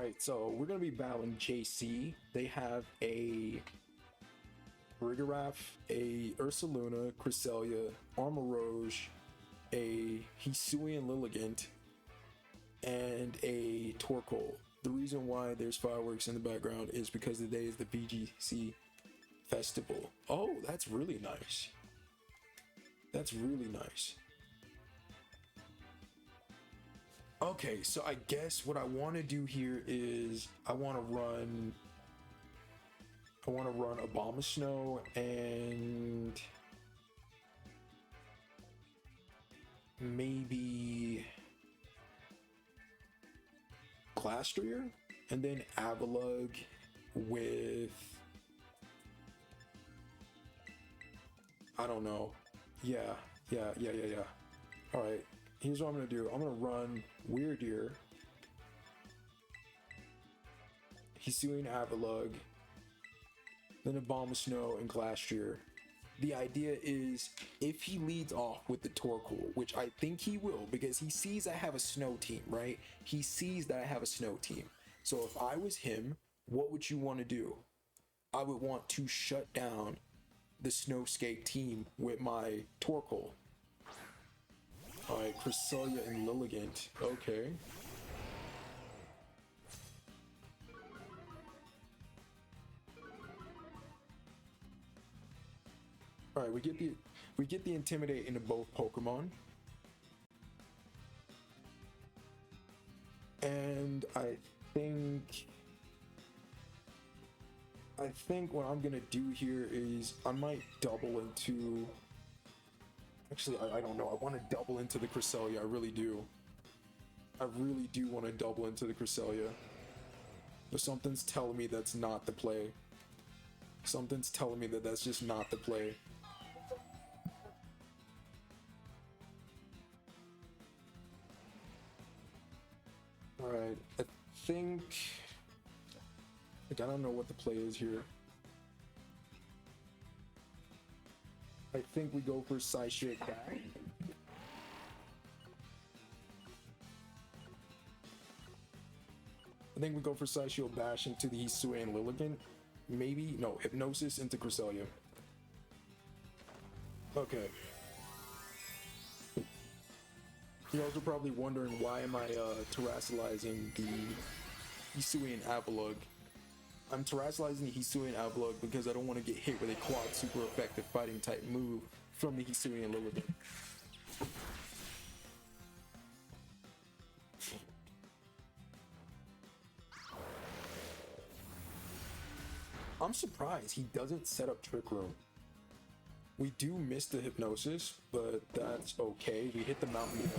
Alright, so we're going to be battling JC. They have a Rigoraph, a Ursaluna, Cresselia, Armoroge, a Hisuian Avalugg, and a Torkoal. The reason why there's fireworks in the background is because today is the VGC festival. Oh, that's really nice. That's really nice. Okay, so I guess what I want to do here is I want to run Abomasnow and maybe Glastrier, and then Avalugg with, I don't know. Yeah. All right. Here's what I'm going to do. I'm going to run Weirdeer, Hisuian Avalugg, then Abomasnow and Glastrier. The idea is if he leads off with the Torkoal, which I think he will because he sees I have a snow team, right? He sees that I have a snow team. So if I was him, what would you want to do? I would want to shut down the Snowscape team with my Torkoal. Alright, Cresselia and Avalugg. Okay. Alright, we get the Intimidate into both Pokemon. And I think what I'm gonna do here is I might double into. Actually, I don't know. I want to double into the Cresselia. I really do. I really do want to double into the Cresselia. But something's telling me that's not the play. Something's telling me that that's just not the play. Alright, I think... Like, I don't know what the play is here. I think we go for Psychic back. I think we go for Psychic Bash into the Hisuian Avalugg. Maybe, no, Hypnosis into Cresselia. Okay. You're also probably wondering why am I terrestrializing the Hisuian Avalugg. I'm terrestrializing the Hisuian Avalugg because I don't want to get hit with a quad super effective fighting type move from the Hisuian Avalugg. I'm surprised he doesn't set up Trick Room. We do miss the Hypnosis, but that's okay. We hit the Mountain.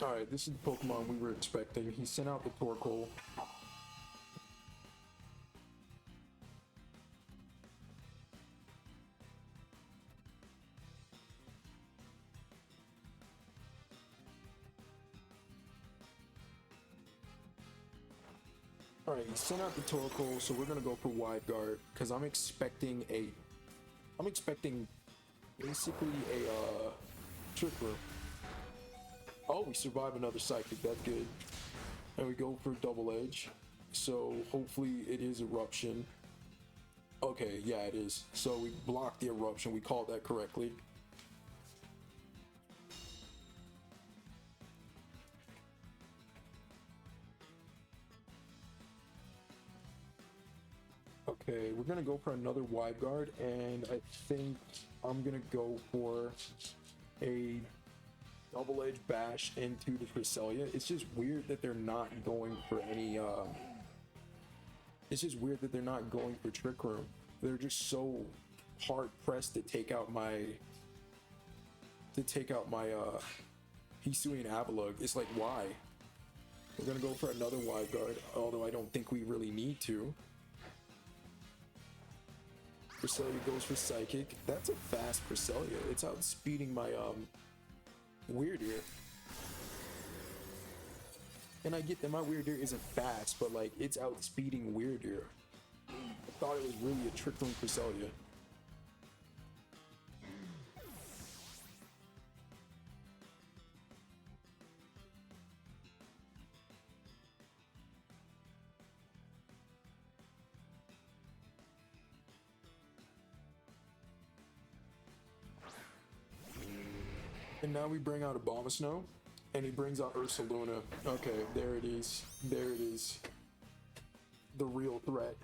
Alright, this is the Pokemon we were expecting. He sent out the Torkoal. Alright, he sent out the Torkoal, so we're gonna go for Wide Guard, because I'm expecting basically a Trick Room. Oh, we survive another Psychic, that's good. And we go for Double Edge. So hopefully it is Eruption. Okay, yeah it is. So we blocked the Eruption, we called that correctly. Okay, we're gonna go for another Wide Guard, and I think I'm gonna go for a Double Edge Bash into the Cresselia. It's just weird that they're not going for any it's just weird that they're not going for Trick Room. They're just so hard pressed to take out my Hisuian Avalugg. It's like, why? We're gonna go for another Wide Guard, although I don't think we really need to. Cresselia goes for Psychic. That's a fast Cresselia. It's outspeeding my Weirdeer. And I get that my Weird Deer isn't fast, but like it's outspeeding Weird Deer. I thought it was really a Trick Room Cresselia. And now we bring out Abomasnow, and he brings out Ursaluna. Okay, there it is. There it is. The real threat.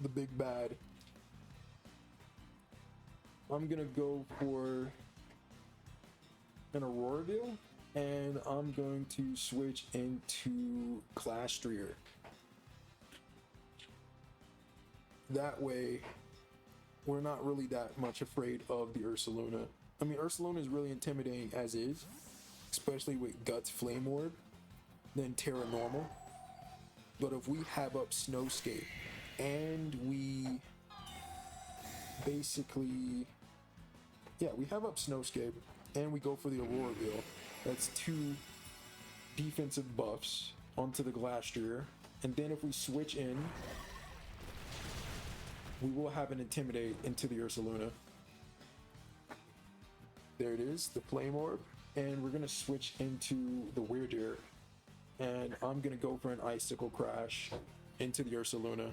The big bad. I'm gonna go for an Aurora Veil, and I'm going to switch into Glastrier. That way, we're not really that much afraid of the Ursaluna. I mean, Ursaluna is really intimidating as is, especially with Guts Flame Orb, then Terra Normal. But if we have up Snowscape and we basically, yeah, we have up Snowscape and we go for the Aurora Veil, that's 2 defensive buffs onto the Glastrier. And then if we switch in, we will have an Intimidate into the Ursaluna. There it is, the Flame Orb, and we're gonna switch into the Weird Deer, and I'm gonna go for an Icicle Crash into the Ursaluna.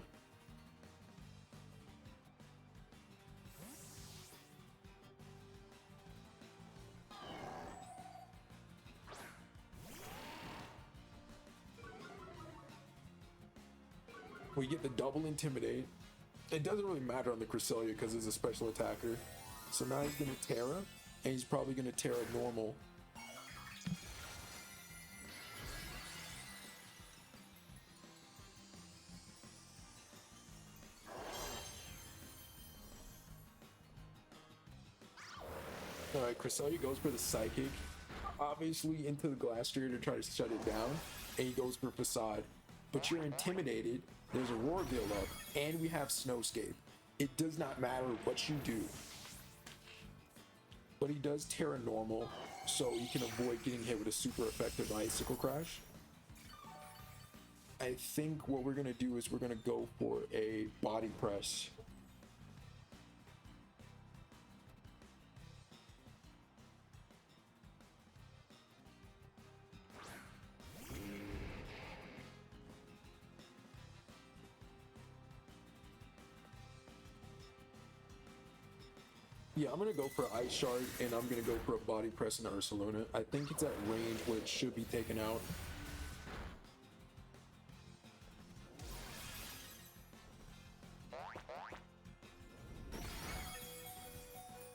We get the double Intimidate. It doesn't really matter on the Cresselia because it's a special attacker. So now he's gonna Terra. And he's probably going to Terra Normal. Alright, Cresselia goes for the Psychic. Obviously into the Glastrier to try to shut it down. And he goes for Facade. But you're intimidated. There's a Aurora Veil up. And we have Snowscape. It does not matter what you do. But he does Terra Normal, so you can avoid getting hit with a super effective Icicle Crash. I think what we're going to do is we're going to go for a Body Press. Yeah, I'm going to go for Ice Shard, and I'm going to go for a Body Press in Ursaluna. I think it's at range where it should be taken out.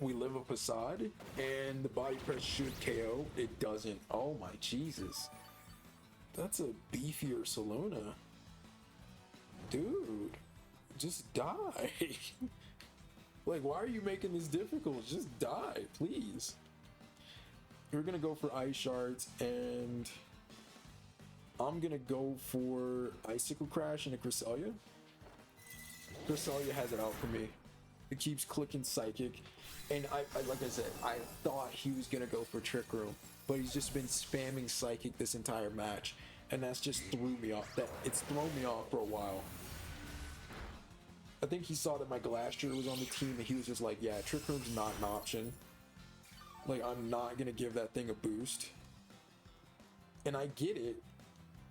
We live a Facade, and the Body Press should KO. It doesn't. Oh my Jesus. That's a beefy Ursaluna. Dude, just die. Like, why are you making this difficult? Just die, please. We're gonna go for Ice Shards, and I'm gonna go for Icicle Crash and a Cresselia. Cresselia has it out for me. It keeps clicking Psychic, and I like I said, I thought he was gonna go for Trick Room, but he's just been spamming Psychic this entire match, and that's just threw me off. It's thrown me off for a while. I think he saw that my Glastrier was on the team, and he was just like, yeah, Trick Room's not an option. Like, I'm not gonna give that thing a boost. And I get it.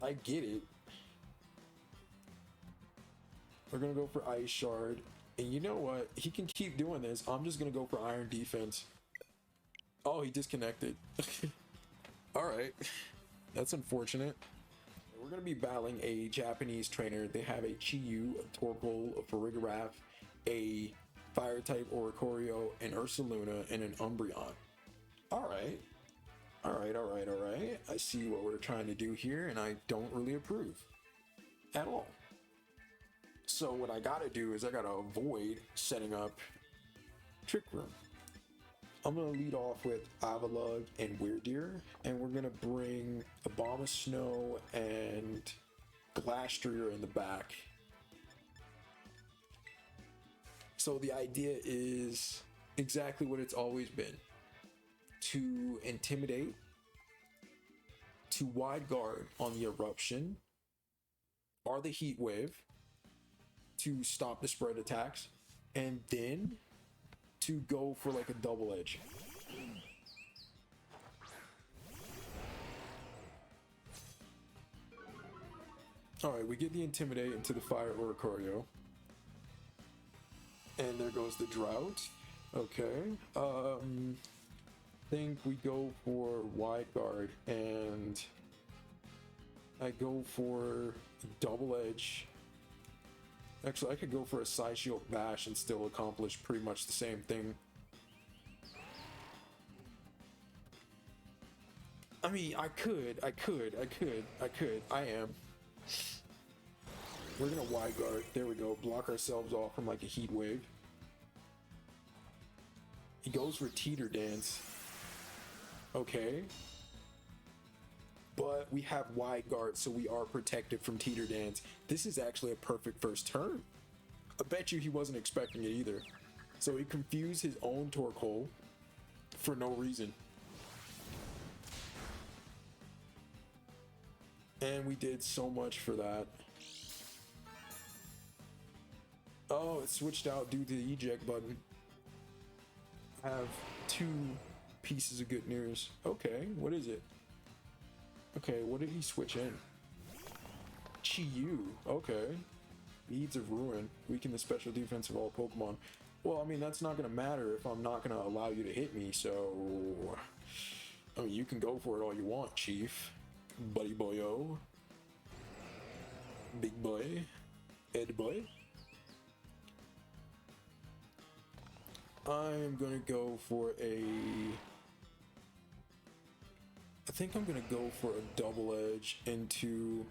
I get it. We're gonna go for Ice Shard. And you know what? He can keep doing this. I'm just gonna go for Iron Defense. Oh, he disconnected. Alright. That's unfortunate. We're going to be battling a Japanese trainer. They have a Chiyu, a Torkoal, a Farigiraf, a Fire-type Oricorio, an Ursaluna, and an Umbreon. Alright. Alright. I see what we're trying to do here, and I don't really approve. At all. So what I gotta do is I gotta avoid setting up Trick Room. I'm gonna lead off with Avalugg and Weird Deer, and we're gonna bring Abomasnow and Glastrier in the back. So the idea is exactly what it's always been: to intimidate, to wide guard on the eruption or the heat wave to stop the spread attacks, and then to go for like a double edge. All right, we get the Intimidate into the Fire Oricorio. And there goes the Drought. Okay. Think we go for Wide Guard, and I go for Double Edge. Actually, I could go for a Side Shield Bash and still accomplish pretty much the same thing. I mean, I am. We're gonna wide guard. There we go. Block ourselves off from like a heat wave. He goes for Teeter Dance. Okay. But we have wide guard, so we are protected from Teeter Dance. This is actually a perfect first turn. I bet you he wasn't expecting it either. So he confused his own Torkoal for no reason. And we did so much for that. Oh, it switched out due to the eject button. I have 2 pieces of good news. Okay, what is it? Okay, what did he switch in? Chi-Yu. Okay. Beads of Ruin. Weaken the special defense of all Pokemon. Well, I mean, that's not going to matter if I'm not going to allow you to hit me, so... I mean, you can go for it all you want, Chief. Buddy boyo. Big boy. Ed boy. I'm gonna go for a... I think I'm gonna go for a double edge into...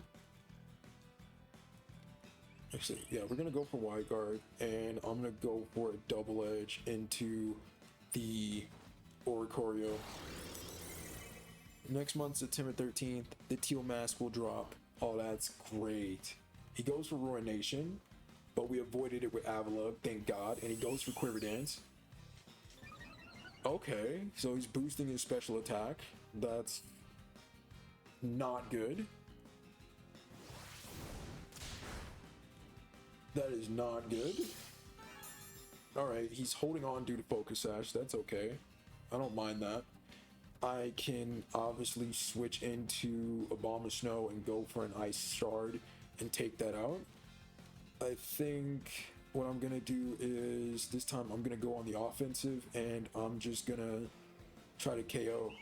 Actually, yeah, we're gonna go for wide guard, and I'm gonna go for a double edge into the Oricorio. Next month, September 13th, the Teal Mask will drop. Oh, that's great. He goes for Ruination, but we avoided it with Avalugg, thank God, and he goes for Quiver Dance. Okay, so he's boosting his special attack. That's not good. That is not good. Alright, he's holding on due to Focus Sash. That's okay. I don't mind that. I can obviously switch into a Bomb of Snow and go for an Ice Shard and take that out. I think what I'm gonna do is this time I'm gonna go on the offensive, and I'm just gonna try to KO.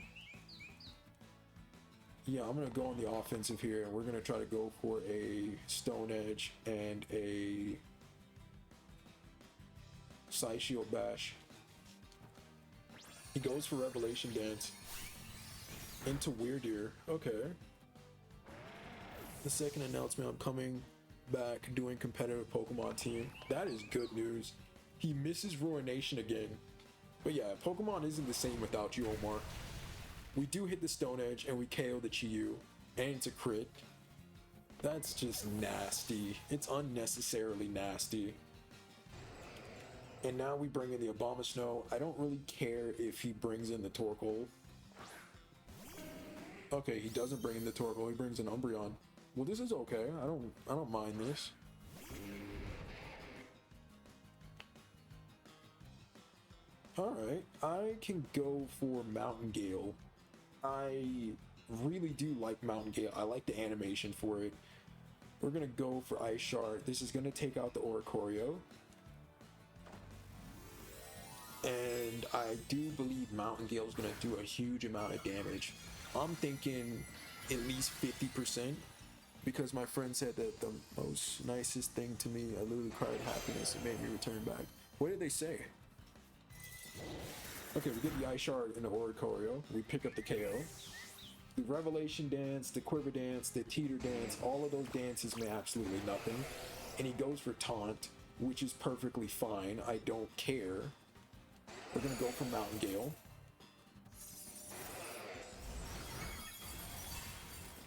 Yeah, I'm gonna go on the offensive here, and we're gonna try to go for a Stone Edge and a Side Shield Bash. He goes for Revelation Dance into Weird Ear. Okay. The second announcement, I'm coming back doing competitive Pokemon team. That is good news. He misses Ruination again. But yeah, Pokemon isn't the same without you, Omar. We do hit the Stone Edge and we KO the Chi-Yu, and it's a crit. That's just nasty. It's unnecessarily nasty. And now we bring in the Abomasnow. I don't really care if he brings in the Torkoal. Okay, he doesn't bring in the Torkoal, he brings in Umbreon. Well, this is okay. I don't mind this. Alright, I can go for Mountain Gale. I really do like Mountain Gale. I like the animation for it. We're gonna go for Ice Shard. This is gonna take out the Oricorio. And I do believe Mountain Gale is gonna do a huge amount of damage. I'm thinking at least 50%, because my friend said that the most nicest thing to me, I literally cried happiness, it made me return back. What did they say? Okay, we get the Ice Shard and the Oricorio. We pick up the KO. The Revelation Dance, the Quiver Dance, the Teeter Dance, all of those dances mean absolutely nothing. And he goes for Taunt, which is perfectly fine. I don't care. We're gonna go for Mountain Gale.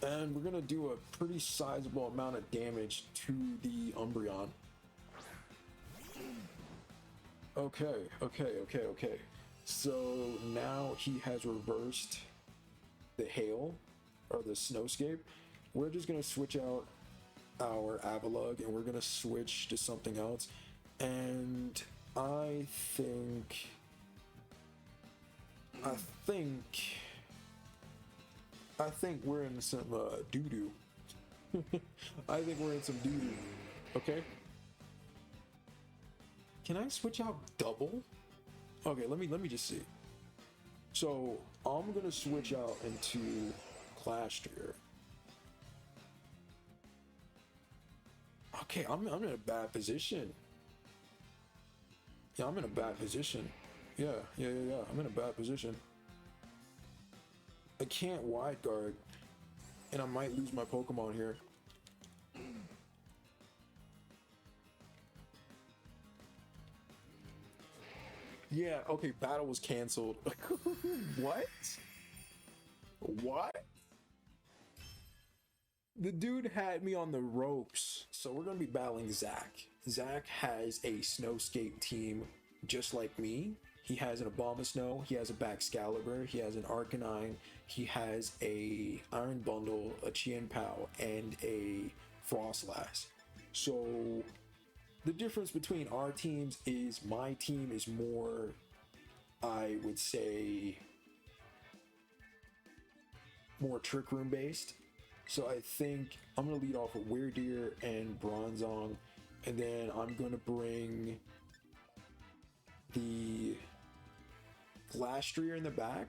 And we're gonna do a pretty sizable amount of damage to the Umbreon. Okay. So now he has reversed the Hail, or the Snowscape, we're just gonna switch out our Avalugg and we're gonna switch to something else. And I think we're in some doo-doo. I think we're in some doo-doo. Okay. Can I switch out double? Okay, let me just see. So I'm gonna switch out into Glastrier. Okay, I'm in a bad position. Yeah, I'm in a bad position. Yeah. I'm in a bad position. I can't wide guard, and I might lose my Pokemon here. Yeah, okay, battle was canceled. What? What? The dude had me on the ropes. So we're gonna be battling Zach. Zach has a Snowscape team just like me. He has an Abomasnow, he has a Baxcalibur, he has an Arcanine, he has a Iron Bundle, a Chien-Pao, and a Frostlass. So the difference between our teams is my team is more, I would say, more Trick Room based. So I think I'm going to lead off with Weirdeer and Bronzong, and then I'm going to bring the Glastrier in the back.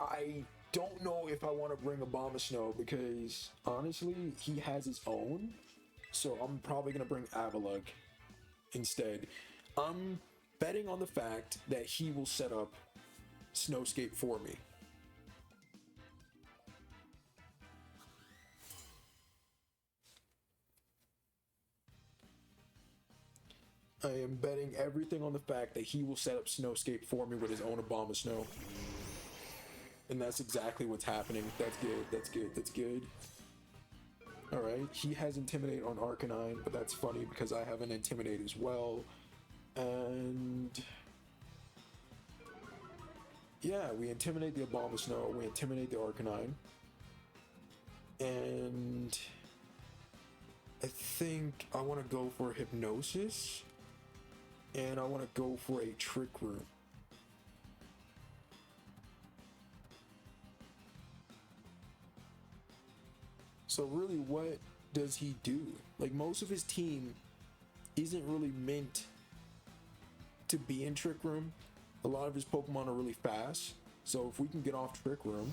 I don't know if I want to bring Abomasnow because honestly, he has his own. So I'm probably going to bring Avalugg instead. I'm betting on the fact that he will set up Snowscape for me. I am betting everything on the fact that he will set up Snowscape for me with his own Abomasnow. And that's exactly what's happening. That's good, that's good, that's good. Alright, he has Intimidate on Arcanine, but that's funny because I have an Intimidate as well. And yeah, we intimidate the Abomasnow, we intimidate the Arcanine. And I think I want to go for Hypnosis. And I want to go for a Trick Room. So really, what does he do? Like, most of his team isn't really meant to be in Trick Room. A lot of his Pokemon are really fast. So if we can get off Trick Room,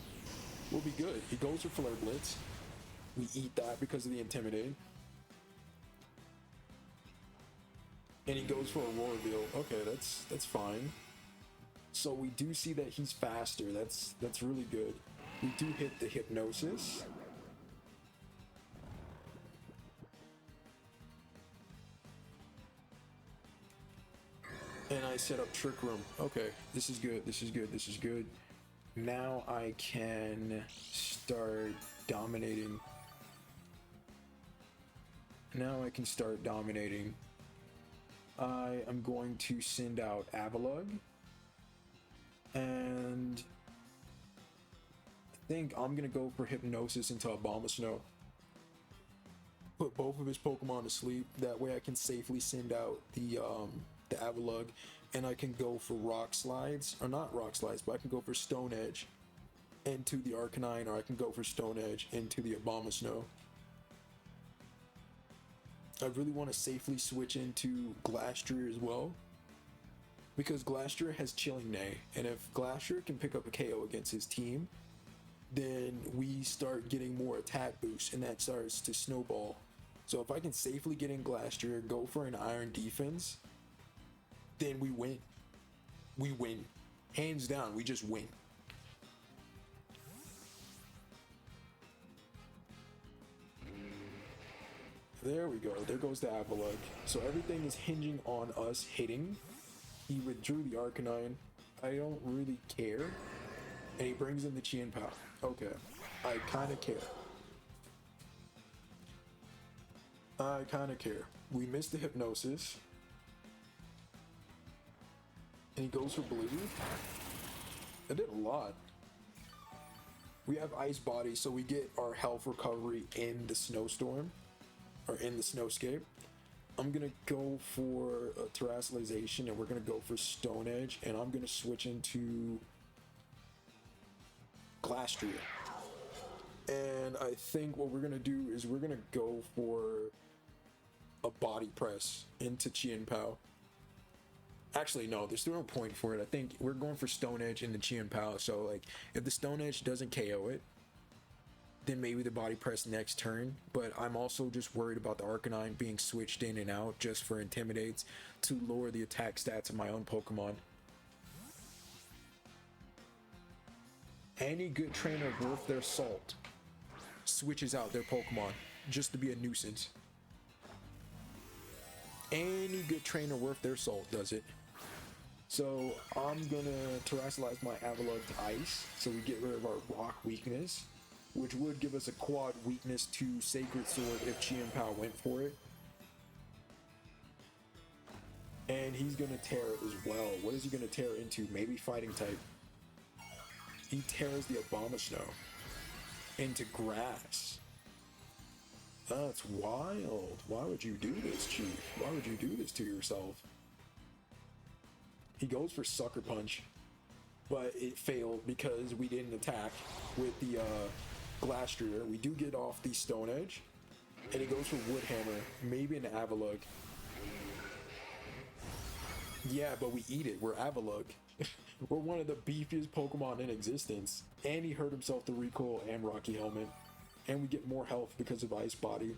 we'll be good. He goes for Flare Blitz. We eat that because of the Intimidate. And he goes for Aurora Veil. Okay, that's fine. So we do see that he's faster. That's really good. We do hit the Hypnosis. And I set up Trick Room. Okay, this is good, this is good, this is good. Now I can start dominating. I am going to send out Avalugg. And I think I'm going to go for Hypnosis into Abomasnow. Put both of his Pokemon to sleep. That way I can safely send out the Avalugg. And I can go for Rock Slides. Or not Rock Slides, but I can go for Stone Edge into the Arcanine. Or I can go for Stone Edge into the Abomasnow. I really want to safely switch into Glastrier as well, because Glastrier has Chilling Neigh, and if Glastrier can pick up a KO against his team, then we start getting more attack boost, and that starts to snowball. So if I can safely get in Glastrier, go for an Iron Defense, then we win. We win. Hands down, we just win. There we go. There goes the Avalugg. So everything is hinging on us hitting. He withdrew the Arcanine. I don't really care. And he brings in the Chien-Pao. Okay. I kind of care. I kind of care. We missed the Hypnosis. And he goes for Blue. That did a lot. We have Ice Body, so we get our health recovery in the snowstorm, or in the snowscape. I'm gonna go for a terrestrialization, and we're gonna go for Stone Edge, and I'm gonna switch into Glastrier. And I think what we're gonna do is we're gonna go for a body press into Chien Pao. Actually, no, there's no point for it. I think we're going for Stone Edge into Chien Pao. So, like, if the Stone Edge doesn't KO it, then maybe the body press next turn. But I'm also just worried about the Arcanine being switched in and out just for Intimidates to lower the attack stats of my own Pokemon. Any good trainer worth their salt switches out their Pokemon just to be a nuisance. Any good trainer worth their salt does it. So I'm gonna terrestrialize my Avalugg to Ice, so we get rid of our rock weakness, which would give us a quad weakness to Sacred Sword if Chien Pao went for it. And he's gonna tear it as well. What is he gonna tear into? Maybe fighting type. He tears the Abomasnow into grass. That's wild. Why would you do this, Chief? Why would you do this to yourself? He goes for Sucker Punch, but it failed because we didn't attack with the Glastrier. We do get off the Stone Edge, and he goes for Wood Hammer, maybe an Avalugg. Yeah, but we eat it. We're Avalugg. We're one of the beefiest Pokemon in existence. And he hurt himself to Recoil and Rocky Helmet. And we get more health because of Ice Body.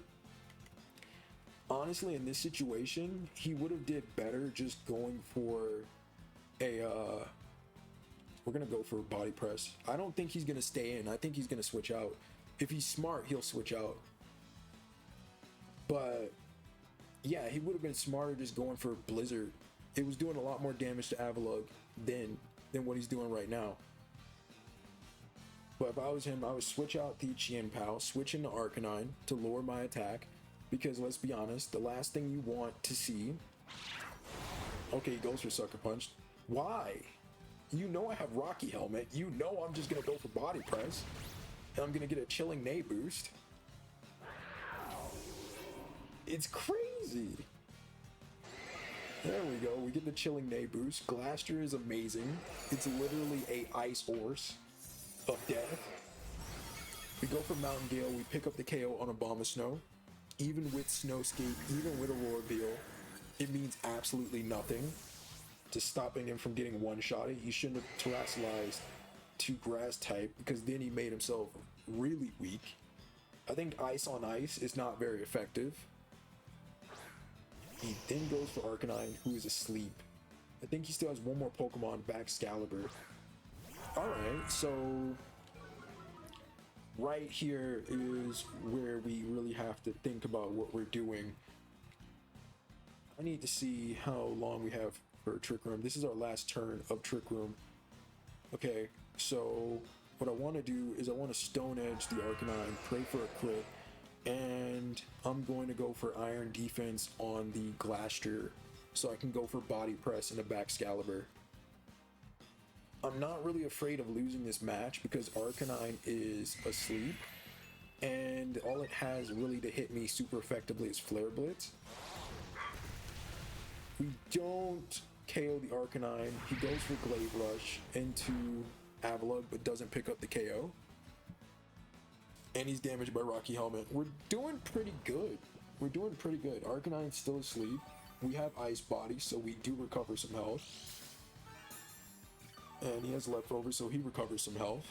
Honestly, in this situation, he would have did better just going for a, we're gonna go for a Body Press. I don't think he's gonna stay in. I think he's gonna switch out. If he's smart, he'll switch out. But, yeah, he would have been smarter just going for Blizzard. It was doing a lot more damage to Avalugg than what he's doing right now. But if I was him, I would switch out the Chien Pao, switch into Arcanine to lower my attack. Because let's be honest, the last thing you want to see... Okay, he goes for Sucker Punch. Why? You know I have Rocky Helmet. You know I'm just going to go for Body Press. And I'm going to get a Chilling Neigh boost. It's crazy. There we go. We get the Chilling Neigh boost. Glastrier is amazing. It's literally a ice horse of death. We go for Mountain Gale. We pick up the KO on Abomasnow. Even with Snowscape, even with Aurora Veil, it means absolutely nothing to stopping him from getting one-shotted. He shouldn't have terrestrialized to Grass type because then he made himself really weak. I think Ice on Ice is not very effective. He then goes for Arcanine, who is asleep. I think he still has one more Pokemon, Excalibur. Alright, so right here is where we really have to think about what we're doing. I need to see how long we have for Trick Room. This is our last turn of Trick Room. Okay, so what I want to do is I want to Stone Edge the Arcanine, pray for a crit, and I'm going to go for Iron Defense on the Glastrier so I can go for Body Press and a Excalibur. I'm not really afraid of losing this match because Arcanine is asleep and all it has really to hit me super effectively is Flare Blitz. We don't KO the Arcanine. He goes for Glaive Rush into Avalugg but doesn't pick up the KO. And he's damaged by Rocky Helmet. We're doing pretty good. We're doing pretty good. Arcanine's still asleep. We have Ice Body, so we do recover some health. And he has leftovers, so he recovers some health.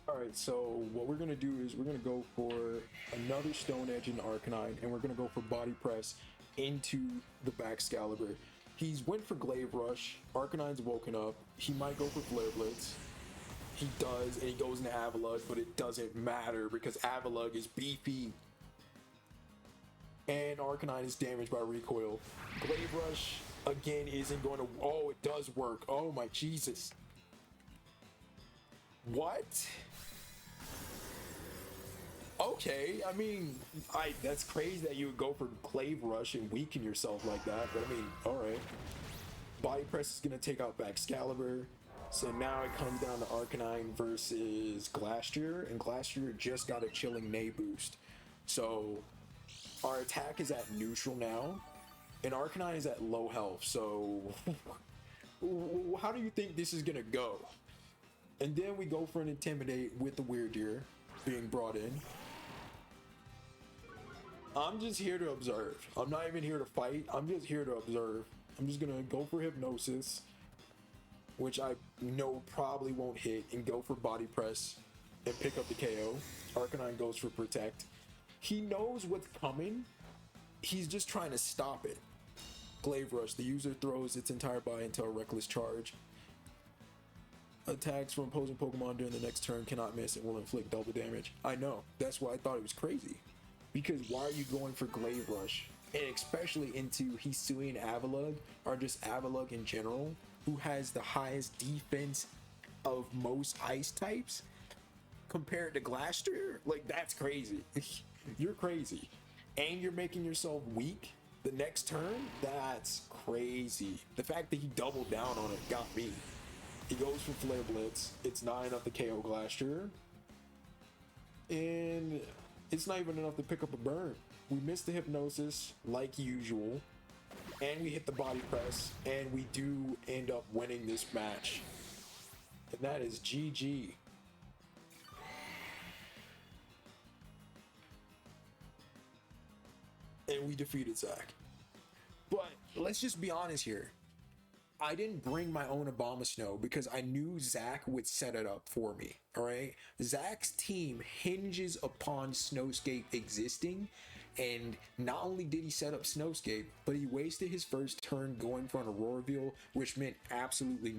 Alright, so what we're going to do is we're going to go for another Stone Edge in Arcanine, and we're going to go for Body Press into the Excalibur. He's went for Glaive Rush. Arcanine's woken up. He might go for Flare Blitz. He does, and he goes into Avalugg, but it doesn't matter because Avalugg is beefy. And Arcanine is damaged by Recoil. Glaive Rush again isn't going to. Oh, it does work. Oh my Jesus. What? Okay, I mean, that's crazy that you would go for Clave Rush and weaken yourself like that, but I mean, alright. Body Press is going to take out Excalibur, so now it comes down to Arcanine versus Glastrier, and Glastrier just got a chilling Nay boost. So, our attack is at neutral now, and Arcanine is at low health, so how do you think this is going to go? And then we go for an Intimidate with the Weird Deer being brought in. I'm just here to observe. I'm not even here to fight. I'm just here to observe. I'm just gonna go for Hypnosis, which I know probably won't hit, and go for Body Press and pick up the KO. Arcanine goes for Protect. He knows what's coming. He's just trying to stop it. Glaive Rush. The user throws its entire body into a Reckless Charge. Attacks from opposing Pokemon during the next turn cannot miss and will inflict double damage. I know. That's why I thought it was crazy. Because why are you going for Glaive Rush? And especially into Hisuian Avalugg, or just Avalugg in general, who has the highest defense of most ice types compared to Glastrier? Like, that's crazy. You're crazy. And you're making yourself weak the next turn? That's crazy. The fact that he doubled down on it got me. He goes for Flare Blitz. It's not enough to KO Glastrier. And it's not even enough to pick up a burn. We missed the Hypnosis like usual. And we hit the Body Press. And we do end up winning this match. And that is GG. And we defeated Zach. But let's just be honest here. I didn't bring my own Abomasnow because I knew Zach would set it up for me, alright? Zach's team hinges upon Snowscape existing, and not only did he set up Snowscape, but he wasted his first turn going for an Aurora Veil, which meant absolutely